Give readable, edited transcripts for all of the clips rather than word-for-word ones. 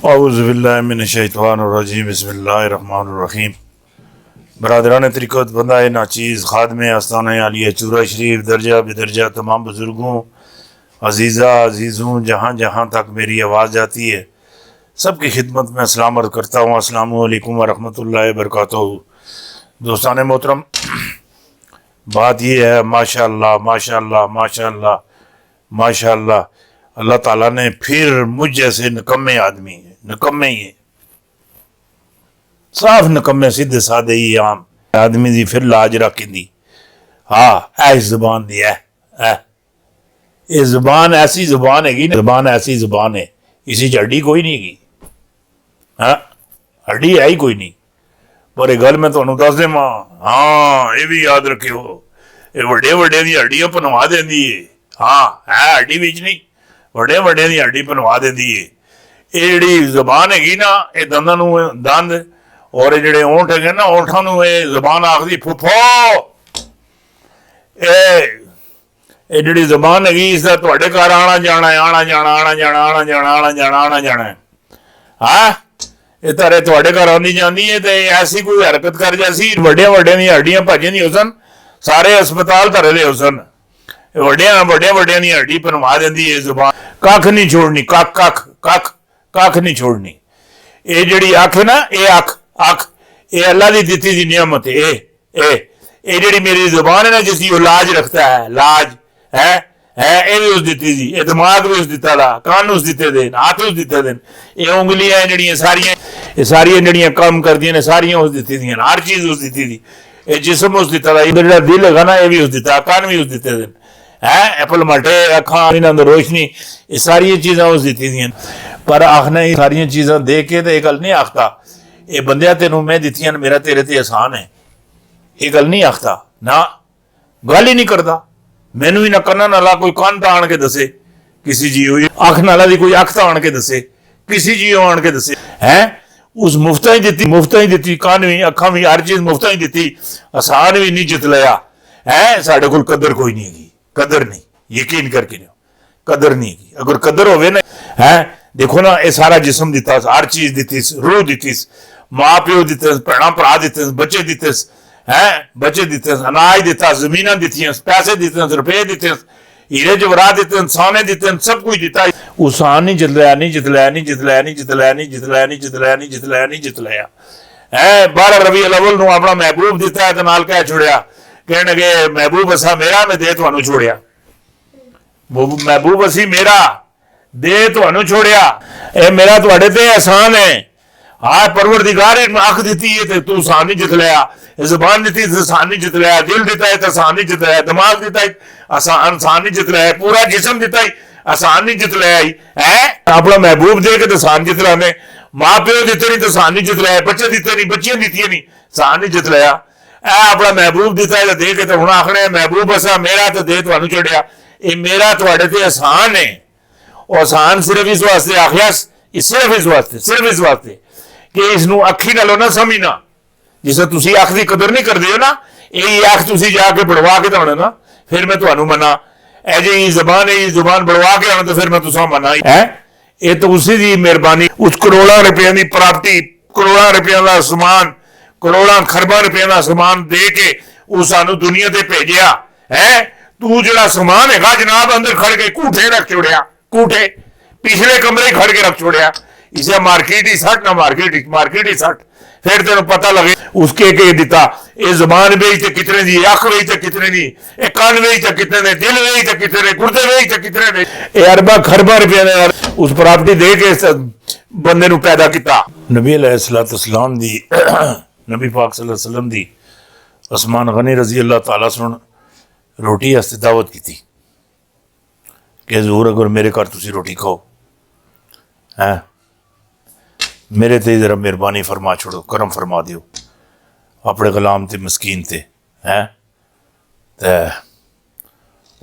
اعوذ باللہ من الشیطان الرجیم بسم اللہ الرحمن الرحیم۔ برادران طریقت، بندہ ناچیز، خادم آستانہ عالیہ چورہ شریف، درجہ بدرجہ تمام بزرگوں، عزیزوں، جہاں جہاں تک میری آواز جاتی ہے سب کی خدمت میں سلام عرض کرتا ہوں۔ السلام علیکم ورحمۃ اللہ وبرکاتہ۔ دوستان محترم، بات یہ ہے، ماشاءاللہ ماشاءاللہ ماشاءاللہ ماشاءاللہ، اللہ تعالیٰ نے پھر مجھ جیسے نکمے آدمی ہیں، نکمے ہی ہیں، صاف نکمے، سیدھے سادے ہی عام آدمی دی پھر لاج رکھ دی۔ ہاں، ایس زبان دی ہے، یہ زبان ایسی زبان ہے گی، زبان ایسی زبان ہے، اسی ہڈی کوئی نہیں گی، ہاں ہڈی ہے ہی کوئی نہیں۔ پر یہ گل میں تمہیں دس دیں، ہاں یہ بھی یاد رکھو، یہ وڈے وڈے دی ہڈیاں پنوا دینی ہے۔ ہاں ہے ہڈی بچ نہیں، وڈے وڈے دی ہڈی پنوا دینی ہے۔ یہ جڑی زبان ہے گی نا، یہ دنداں نو دند، اور یہ جڑے اونٹ ہے نا، اونٹاں نو یہ زبان آخری پھپھو۔ یہ جڑی زبان ہے گی، اس کا تواڈے گھر آنا جانا ہے، آنا جانا آنا جانا آنا جانا آنا جانا آنا جانا ہے۔ ہاں یہ تارے تواڈے گھر آنی جاندی ہے، تے ایسی کوئی حرکت کر جیسی وڈے وڈے دی ہڈیاں بھجن دی ہو سن، سارے ہسپتال دھرے دے ہو سن، وڈے وڈے دی ہڈی پنوا دیندی ہے زبان، کھ نہیں چھوڑنی، کھ نہیں چھوڑنی۔ یہ جڑی اکھ ہے نا، یہ اکھ یہ اللہ دی دتی دی نعمت ہے۔ یہ جڑی میری زبان ہے نا، جس کی وہ لاج رکھتا ہے، لاج ہے، یہ بھی اس دیتی دی، یہ دماغ بھی اس دیتا دا، کان اس دیتے دین، ہاتھ اس دیتے دین، یہ انگلیاں جڑیاں ساریاں جڑیاں کام کردیاں نے، ساریاں اس دیتی دیں، ہر چیز اس دیتی دی، یہ جسم اس دیتا دا، یہ جڑا دل ہے نا، یہ بھی اس دیتا، کان بھی اس دیتے دین، ایپل مٹے، اکھاں، انہاں دی روشنی، یہ ساری چیزاں اس دیتی دیں۔ پر آخنا یہ ساری چیزاں دیکھ کے تو یہ گل نہیں آختا یہ بندیا تینوں میں دیتیاں میرا تیرے تے احسان ہے، یہ گل نہیں آختا، نہ گل ہی نہیں کرتا۔ مینوں ہی نہ کنا نالا کوئی کان تا آن کے دسے، کسی جی ہوئی اکھ نالا دی کوئی اکھ تا آن کے دسے، کسی جی آن کے دسے، اس مفتہ ہی دیتی، کان بھی اکھاں بھی ہر چیز مفتہ ہی دیتی، آسان بھی نہیں جت لیا۔ ساڈے کول قدر کوئی نہیں گی، قدر نہیں، یقین کر کے نہیں، قدر نہیں گی۔ اگر قدر ہوئے نا، دیکھو نا، یہ سارا جسم دیتا، ہر چیز دیتی، روح دیتی، ماں پیو دیتے، بھیڑاں بھرا دیتے، بچے دیتے، بچے دیتے، اناج دیتا، زمیناں دیتیاں، پیسے دیتے، روپے دیتے، ہیرے جواہرات دیتے، سونے دیتے، سب کچھ دیتا۔ اسان نہیں جتلایا، نہیں جتلایا، نہیں جتلایا، نہیں جتلایا، نہیں جتلایا، نہیں جتلایا، نہیں جتلایا، نہیں جتلایا۔ 12 ربیع الاول نو اپنا محبوب دیتا ہے، تو نال کہہ چھوڑیا، کہنے گے محبوب اسا میرا، میں دے تانوں چھوڑیا، محبوب اسی میرا، دے تانوں چھوڑیا، اے میرا تواڈے تے احسان ہے۔ ہاں پروردگار اکھ دیتی ہے تو احسان نہیں جت لیا، زبان دیتی ہے تو احسان نہیں جت لیا، دل دیتا ہے تو احسان نہیں جت لیا، دماغ دیتا ہے احسان نہیں جت لیا، پورا جسم دیتا ہے احسان نہیں جت لیا۔ اپنا محبوب دے کے تو احسان جت لیا نے، ماں پیو دیتے نہیں تو احسان نہیں جت لیا، بچے دیتے نہیں، بچیاں دیتی نہیں، احسان نہیں جت لیا۔ اپنا محبوب دیتا ہے تو دے کے تو ہوں آخر محبوب اسا میرا، تو دے تانوں چڑیا، یہ میرا تواڈے تے احسان ہے۔ اور احسان صرف اس واسطے آخیا، صرف اس واسطے کہ اس نو اکھی نالوں نہ سمجھنا، جس تسی اکھ دی قدر نہیں کردے ہو نا، یہی اکھ تسی جا کے بڑوا کے دانا نا، پھر میں تانوں منا، اے جی یہ زبان بڑوا کے آنا، تو پھر میں تساں منا ہے۔ یہ تو اسی دی مہربانی، اس کروڑاں روپیاں دی پراپرٹی، کروڑاں روپیاں دا سامان، کروڑاں خرباں روپیاں دا سامان دے کے وہ سانو دنیا تے بھیجیا ہے۔ تو جڑا سامان ہے گا جناب، اندر کھڑ کے کوٹھے رکھ چھوڑیا، کوٹھے پچھلے کمرے کھڑ کے رکھ چھوڑیا، اسے مارکیٹ ہی سٹ نہ مارکیٹ ہی سٹ، پھر تینوں پتہ لگے اس کے دیتا، یہ زبان ویچ تے کتنے دی، اکھ ویچ تے کتنے دی، یہ کان ویچ تے کتنے دے، دل ویچ تے کتنے دے، گردے ویچ تے کتنے دے، یہ ارباں خرباں روپیاں نے اس پراپرٹی دے کے اس بندے نو پیدا کیتا۔ نبی علیہ السلام دی، نبی پاک صلی اللہ علیہ وسلم دی عثمان غنی رضی اللہ تعالیٰ سن روٹی واسطے دعوت کی کہ حضور اگر میرے گھر تسی روٹی کھاؤ، میرے تے ذرا مہربانی فرما چھوڑو، کرم فرما دیو اپنے غلام تے مسکین تے۔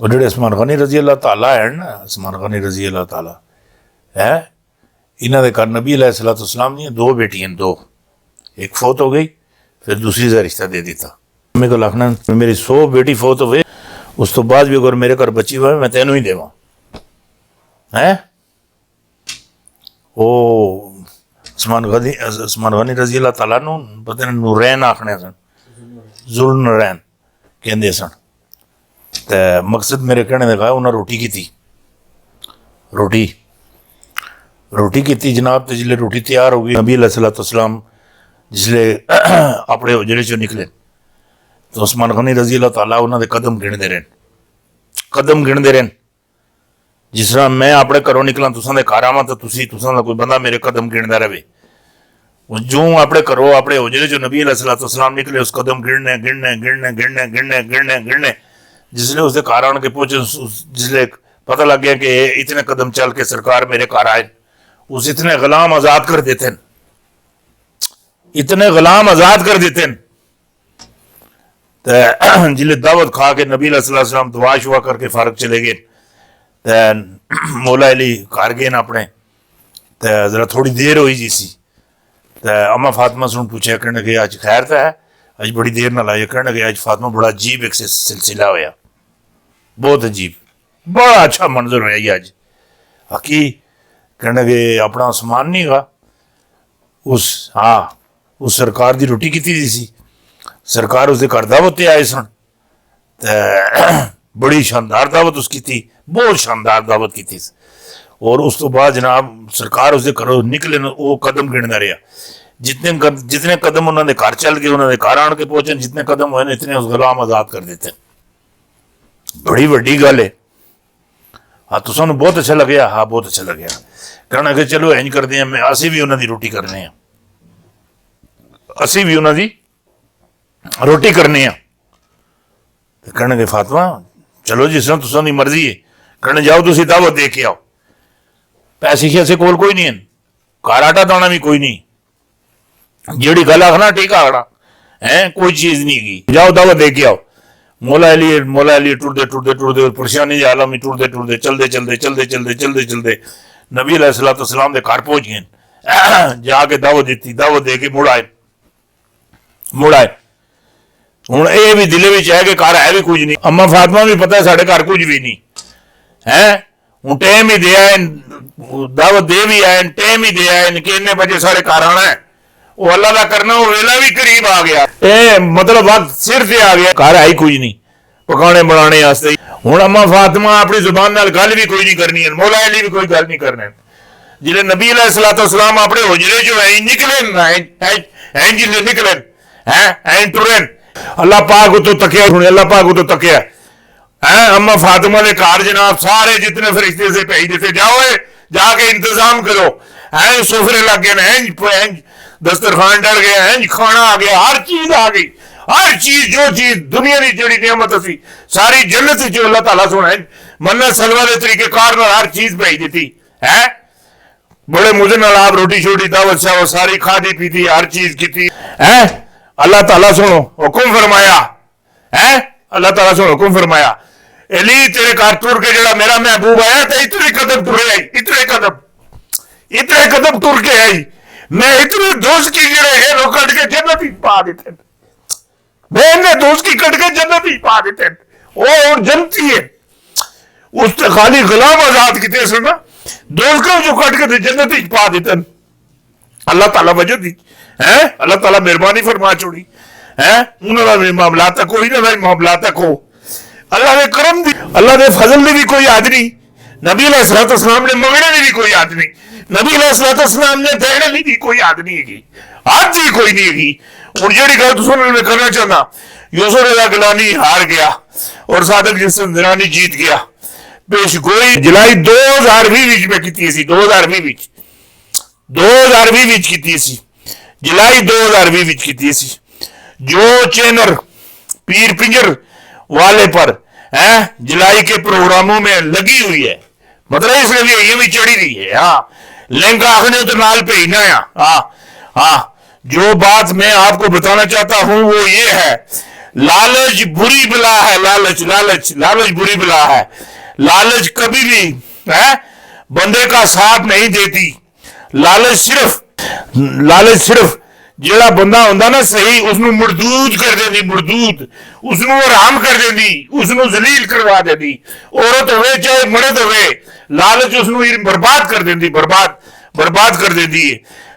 وہ جڑے عثمان غنی رضی اللہ تعالیٰ ہیں نا، عثمان غنی رضی اللہ تعالیٰ انہوں نے گھر نبی علیہ السلام نے 2 بیٹیاں، 2، ایک فوت ہو گئی، پھر دوسری سے رشتہ دے دیتا۔ میں کو لکھنا میری 100 بیٹی فوت ہوئے، اس تو بعد بھی اگر میرے گھر بچی ہوئے میں تینوں ہی دیواں۔ وہ عثمان غنی رضی اللہ تعالیٰ نو پتہ نہیں نورین آخنے سن، ذل نورین کہندے سن. تے مقصد میرے کہنے دے گا انہاں روٹی کی تھی، روٹی کی تھی جناب. تے جلے روٹی تیار ہو گئی نبی علیہ الصلوۃ والسلام جسلے اپنے حجرے چوں نکلے تو عثمان غنی رضی اللہ تعالیٰ انہاں دے قدم گھندے رہن. جس طرح میں اپنے گھروں نکلاں تساں دے گھر آواں تو تساں دا کوئی بندہ میرے قدم گھندا رہے. جو اپنے گھروں اپنے حجرے چوں نبی علیہ الصلوۃ والسلام نکلے اس قدم گھننے جسلے اس دے گھر آن کے پہنچے، جسلے پتہ لگ گیا کہ اتنے قدم چل کے سرکار میرے گھر آئے، اس اتنے غلام آزاد کر دیتے ہیں، جلے دعوت کھا کے نبی علیہ السلام دعا شعا کر کے فارغ چلے گئے. مولا علی گھر گئے اپنے، ذرا تھوڑی دیر ہوئی جی سی. اما فاطمہ سے پوچھا، کہنے کہ آج خیر تو ہے، آج بڑی دیر نہ لائی. کہنے کہ آج فاطمہ بڑا عجیب ایک سلسلہ ہویا، بہت عجیب، بڑا اچھا منظر ہویا یہ آج. حقی کہنے کہ اپنا سامان نہیں گا، اس سرکار دی روٹی کی تھی سی، سرکار اس دے گھر دعوت تے آئے سن. بڑی شاندار دعوت اس کی تھی، بہت شاندار دعوت کی تھی. اور اس تو بعد جناب سرکار اس دے گھروں نکلے، وہ قدم گندا رہا. جتنے قدم انہوں نے گھر چل کے انہوں نے گھر آن کے پہنچے، جتنے قدم ہوئے اتنے اس غلام آزاد کر دیتے. بڑی وڈی گل ہے. ہاں تو سانو بہت اچھا لگیا. ہاں بہت اچھا لگیا. کہنا کہ چلو اینج کرتے ہیں، اسی بھی انہوں دی روٹی کرنے ہیں، اسی بھی انہوں دی روٹی کرنے ہیں. کہنے کہ فاطمہ چلو جس طرح تساں دی مرضی ہے، کہنے جاؤ تسی دعوت دے کے آؤ. پیسے شیسے کول کوئی نہیں ہے، گھر آٹا دانا بھی کوئی نہیں، جیڑی گل آخنا ٹھیک آخنا ہے، کوئی چیز نہیں گی، جاؤ دعوت دے کے آؤ. مولا علی ٹرتے پریشانی عالم ہی ٹرتے چلتے نبی علیہ الصلوۃ والسلام دے گھر پہنچ گئے. جا کے دعوت دیتی، دعوت دے کے مڑ آئے. ہوں یہ بھی دلے بھی ہے کہ گھر ہے بھی کچھ نہیں. اما فاطمہ بھی پتہ ہے سارے گھر کچھ بھی نہیں ہے. ہوں ٹائم ہی دیا ہے، دعوت دے بھی آئے، ٹائم ہی دیا ہے کہ اتنے بجے سارے گھر آنا ہے. وہ اللہ کا کرنا، وہ ویلا بھی قریب آ گیا، مطلب وقت سر سے آ گیا، گھر آئی کچھ نہیں پکانے بنانے واسطے. ہوں اما فاطمہ اپنی زبان نال گل بھی کوئی نہیں کرنی ہے، مولا علی بھی کوئی گل نہیں کرنا. جلے نبی علیہ الصلوۃ والسلام اپنے حجرے جو نکلے ٹرن، اللہ پاک تو تکیا، اللہ پاک تو تکیا. اما فاطمہ نے گھر جناب سارے جتنے فرشتے سے بھیج دیتے، جاؤ جا کے انتظام کرو. سفرے لگ گئے، دسترخوان ڈر گیا، کھانا آ گیا، ہر چیز آ گئی، ہر چیز جو چیز دنیا کی جڑی نعمت سی ساری جنت جو اللہ تعالیٰ سونا منت سلوا کے طریقے کار ہر چیز بھیج دیتی ہے. بڑے مزے نال آپ روٹی شوٹی دعوت شاوت ساری کھادی پیتی، ہر چیز کی. اللہ تعالیٰ سنو حکم فرمایا، اللہ تعالیٰ سنو حکم فرمایا، علی تیرے گھر ٹر کے جڑا میرا محبوب آیا تو اتنے قدم ٹرے آئی، اتنے قدم ٹر کے آئی. میں اتنے دوست کی جڑے ہیں وہ کٹ کے جنت ہی پا دیتے، میں نے دوست کی کٹ کے جنت ہی پا دیتے. وہ اور جنتی ہے، اس نے خالی غلام آزاد کیتے سنا، دوست کو جو کٹ کے جنت ہی پا دیتے. اللہ تعالیٰ وجہ دی ہے، اللہ تعالیٰ مہربانی فرما چھوڑی ہے. انہوں نے معاملات تک کوئی نہ معاملات تک ہو، اللہ نے کرم دی، اللہ نے فضل دی بھی کوئی یاد نہیں. نبی علیہ الصلوۃ والسلام نے منگنے دی بھی کوئی یاد نہیں، نبی علیہ الصلوۃ والسلام نے دینے دی بھی کوئی یاد نہیں ہے، آج ہی کوئی نہیں ہے. اور جیڑی گل تساں میں کرنا چاہنا، یوسف رضا گیلانی ہار گیا اور صادق جسم درانی جیت گیا. پیش گوئی جولائی 2020 میں کیتی سی، 2020 کیتی سی، جولائی 2020 کیتی سی. جو چینر پیر پنجر والے پر جولائی کے پروگراموں میں لگی ہوئی ہے، مطلب اس لیے یہ بھی چڑھی رہی ہے. ہاں لہنگا آخنے تو نال بھیجنا ہے. ہاں جو بات میں آپ کو بتانا چاہتا ہوں وہ یہ ہے، لالچ بری بلا ہے، لالچ بری بلا ہے. لالچ کبھی بھی بندے کا ساتھ نہیں دیتی. لالچ صرف جڑا بندہ ہوندہ نا صحیح، اس نو مردود کر دیندی، مردود اس نو آرام کر دیندی، اس نو ذلیل کروا دیندی. عورت ہوئے چاہے مرد ہوئے، لالچ اس نو برباد کر دیندی، برباد. ਬਰਬਾਦ ਕਰ ਦਿੰਦੀ ਹੈ।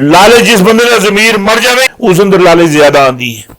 ਲਾਲਚ ਜਿਸ ਬੰਦੇ ਦਾ ਜ਼ਮੀਰ ਮਰ ਜਾਵੇ ਉਸ ਅੰਦਰ ਲਾਲਚ ਜ਼ਿਆਦਾ ਆਉਂਦੀ ਹੈ।